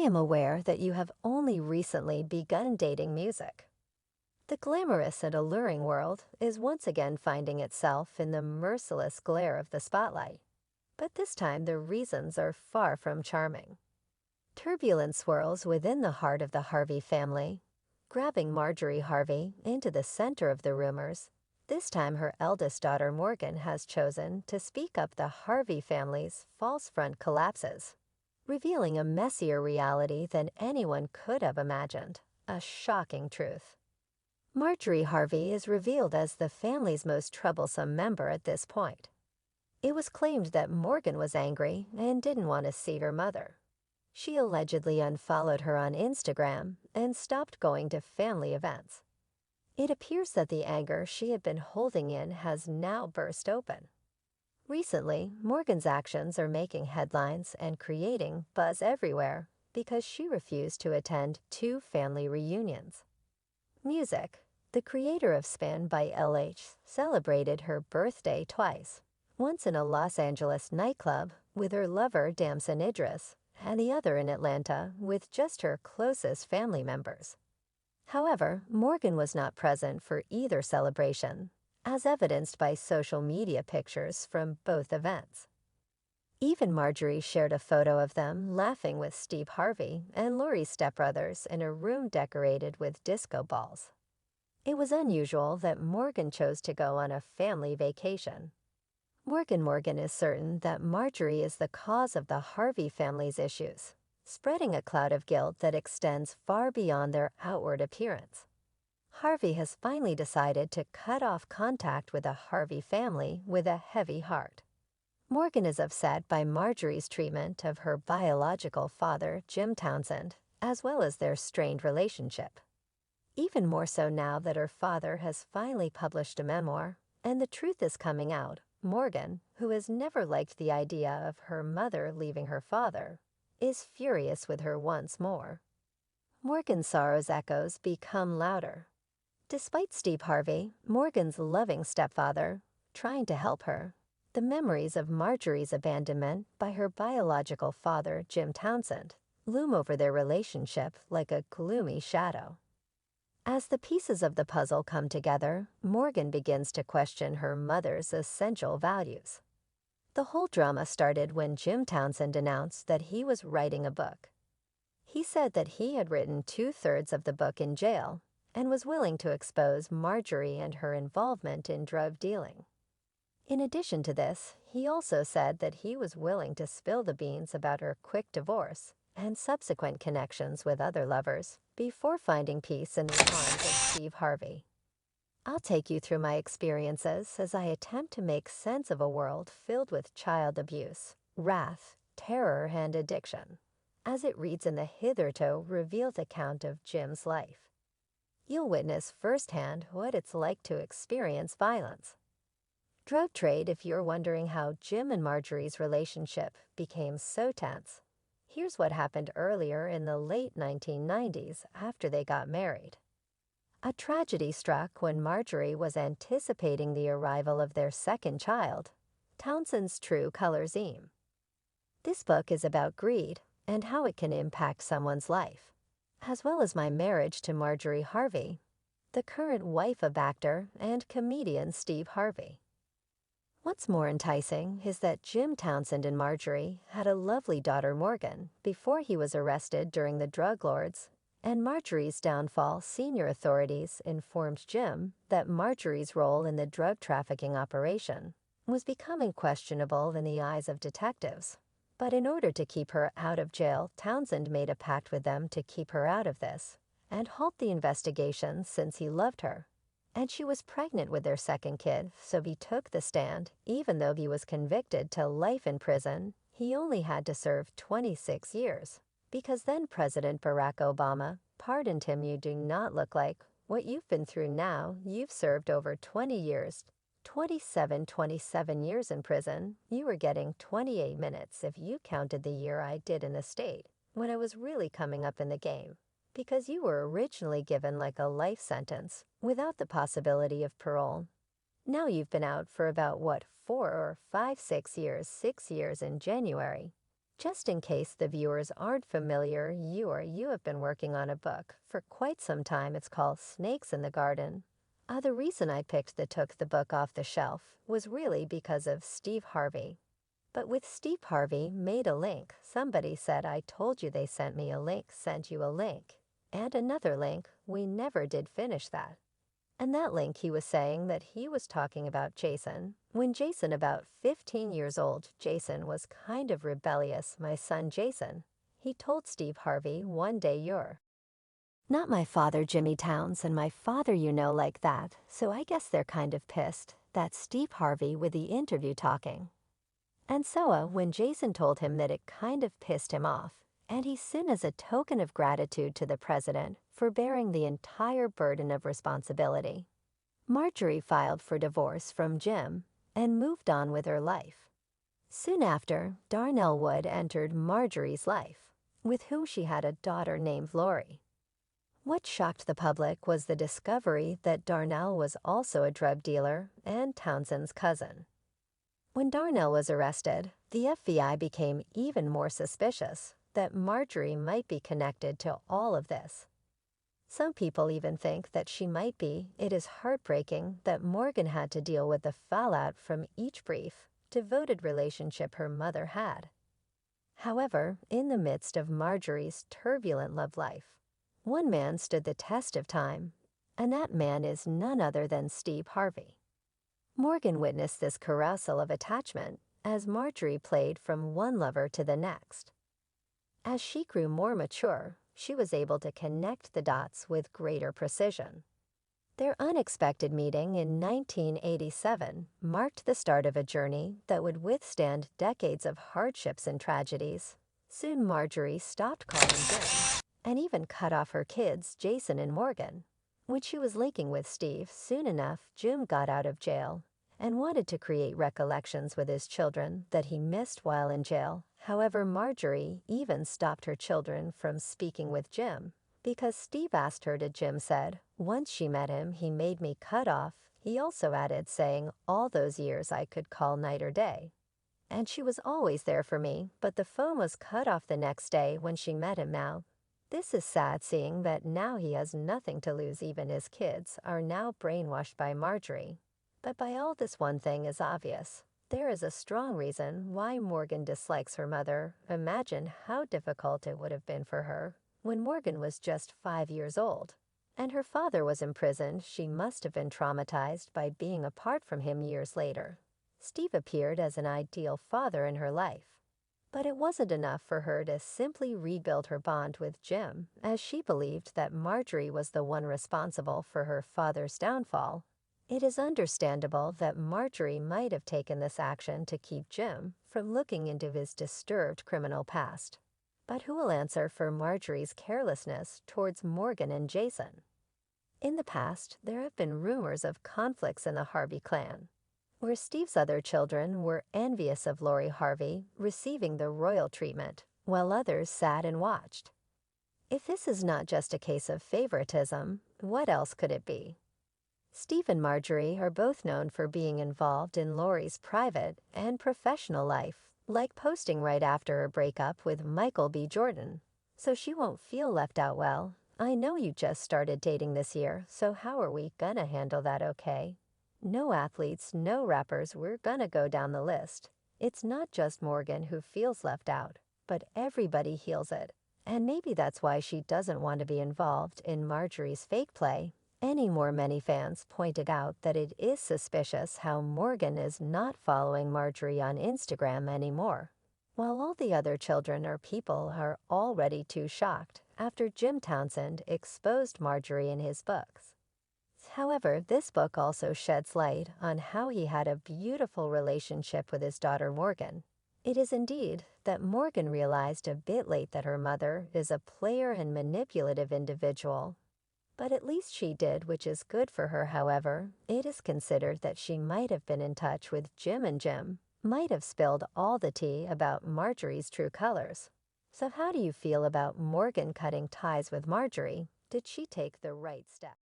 am aware that you have only recently begun dating music. The glamorous and alluring world is once again finding itself in the merciless glare of the spotlight. But this time the reasons are far from charming. Turbulence swirls within the heart of the Harvey family, grabbing Marjorie Harvey into the center of the rumors. This time her eldest daughter Morgan has chosen to speak up the Harvey family's false front collapses, revealing a messier reality than anyone could have imagined, a shocking truth. Marjorie Harvey is revealed as the family's most troublesome member at this point. It was claimed that Morgan was angry and didn't want to see her mother. She allegedly unfollowed her on Instagram and stopped going to family events. It appears that the anger she had been holding in has now burst open. Recently, Morgan's actions are making headlines and creating buzz everywhere because she refused to attend 2 family reunions. Music. The creator of Spin by LH celebrated her birthday twice, once in a Los Angeles nightclub with her lover Damson Idris, and the other in Atlanta with just her closest family members. However, Morgan was not present for either celebration, as evidenced by social media pictures from both events. Even Marjorie shared a photo of them laughing with Steve Harvey and Lori's stepbrothers in a room decorated with disco balls. It was unusual that Morgan chose to go on a family vacation. Morgan is certain that Marjorie is the cause of the Harvey family's issues, spreading a cloud of guilt that extends far beyond their outward appearance. Harvey has finally decided to cut off contact with the Harvey family with a heavy heart. Morgan is upset by Marjorie's treatment of her biological father, Jim Townsend, as well as their strained relationship. Even more so now that her father has finally published a memoir, and the truth is coming out. Morgan, who has never liked the idea of her mother leaving her father, is furious with her once more. Morgan's sorrow's echoes become louder. Despite Steve Harvey, Morgan's loving stepfather, trying to help her, the memories of Marjorie's abandonment by her biological father, Jim Townsend, loom over their relationship like a gloomy shadow. As the pieces of the puzzle come together, Morgan begins to question her mother's essential values. The whole drama started when Jim Townsend announced that he was writing a book. He said that he had written 2/3 of the book in jail and was willing to expose Marjorie and her involvement in drug dealing. In addition to this, he also said that he was willing to spill the beans about her quick divorce and subsequent connections with other lovers before finding peace in the arms of Steve Harvey. I'll take you through my experiences as I attempt to make sense of a world filled with child abuse, wrath, terror, and addiction, as it reads in the hitherto revealed account of Jim's life. You'll witness firsthand what it's like to experience violence. Drug trade if you're wondering how Jim and Marjorie's relationship became so tense. Here's what happened earlier in the late 1990s after they got married. A tragedy struck when Marjorie was anticipating the arrival of their second child, Townsend's true colors Eam. This book is about greed and how it can impact someone's life, as well as my marriage to Marjorie Harvey, the current wife of actor and comedian Steve Harvey. What's more enticing is that Jim Townsend and Marjorie had a lovely daughter Morgan before he was arrested during the drug lords, and Marjorie's downfall. Senior authorities informed Jim that Marjorie's role in the drug trafficking operation was becoming questionable in the eyes of detectives. But in order to keep her out of jail, Townsend made a pact with them to keep her out of this and halt the investigation since he loved her. And she was pregnant with their second kid, so he took the stand. Even though he was convicted to life in prison, he only had to serve 26 years, because then President Barack Obama pardoned him. You do not look like what you've been through now. You've served over 20 years, 27 years in prison. You were getting 28 minutes if you counted the year I did in the state, when I was really coming up in the game. Because you were originally given like a life sentence without the possibility of parole. Now you've been out for about 4 or 5, 6 years, 6 years in January. Just in case the viewers aren't familiar, you have been working on a book for quite some time. It's called Snakes in the Garden. The reason I took the book off the shelf was really because of Steve Harvey. But with Steve Harvey made a link. Somebody said, I told you they sent me a link, sent you a link. And another link, we never did finish that. And that link, he was saying that he was talking about Jason. When Jason, about 15 years old, Jason was kind of rebellious, my son Jason. He told Steve Harvey, one day you're not my father, Jimmy Townsend, my father, like that. So I guess they're kind of pissed. That's Steve Harvey with the interview talking. And so when Jason told him that it kind of pissed him off, and he sent as a token of gratitude to the president for bearing the entire burden of responsibility. Marjorie filed for divorce from Jim and moved on with her life. Soon after, Darnell Wood entered Marjorie's life, with whom she had a daughter named Lori. What shocked the public was the discovery that Darnell was also a drug dealer and Townsend's cousin. When Darnell was arrested, the FBI became even more suspicious that Marjorie might be connected to all of this. Some people even think that she might be. It is heartbreaking that Morgan had to deal with the fallout from each brief, devoted relationship her mother had. However, in the midst of Marjorie's turbulent love life, one man stood the test of time, and that man is none other than Steve Harvey. Morgan witnessed this carousel of attachment as Marjorie played from one lover to the next. As she grew more mature, she was able to connect the dots with greater precision. Their unexpected meeting in 1987 marked the start of a journey that would withstand decades of hardships and tragedies. Soon Marjorie stopped calling Jim and even cut off her kids, Jason and Morgan. When she was linking with Steve, soon enough Jim got out of jail and wanted to create recollections with his children that he missed while in jail. However, Marjorie even stopped her children from speaking with Jim because Steve asked her to. Jim said, once she met him, he made me cut off. He also added, saying, all those years I could call night or day. And she was always there for me, but the phone was cut off the next day when she met him now. This is sad, seeing that now he has nothing to lose. Even his kids are now brainwashed by Marjorie. But by all this, one thing is obvious. There is a strong reason why Morgan dislikes her mother. Imagine how difficult it would have been for her when Morgan was just 5 years old, and her father was imprisoned. She must have been traumatized by being apart from him years later. Steve appeared as an ideal father in her life, but it wasn't enough for her to simply rebuild her bond with Jim, as she believed that Marjorie was the one responsible for her father's downfall. It is understandable that Marjorie might have taken this action to keep Jim from looking into his disturbed criminal past. But who will answer for Marjorie's carelessness towards Morgan and Jason? In the past, there have been rumors of conflicts in the Harvey clan, where Steve's other children were envious of Lori Harvey receiving the royal treatment, while others sat and watched. If this is not just a case of favoritism, what else could it be? Steve and Marjorie are both known for being involved in Lori's private and professional life, like posting right after her breakup with Michael B. Jordan. So she won't feel left out. Well, I know you just started dating this year, so how are we gonna handle that? Okay. No athletes, no rappers, we're gonna go down the list. It's not just Morgan who feels left out, but everybody feels it. And maybe that's why she doesn't want to be involved in Marjorie's fake play anymore. Many fans pointed out that it is suspicious how Morgan is not following Marjorie on Instagram anymore, while all the other children or people are already too shocked after Jim Townsend exposed Marjorie in his books. However, this book also sheds light on how he had a beautiful relationship with his daughter Morgan. It is indeed that Morgan realized a bit late that her mother is a player and manipulative individual. But at least she did, which is good for her. However, it is considered that she might have been in touch with Jim, and Jim might have spilled all the tea about Marjorie's true colors. So how do you feel about Morgan cutting ties with Marjorie? Did she take the right step?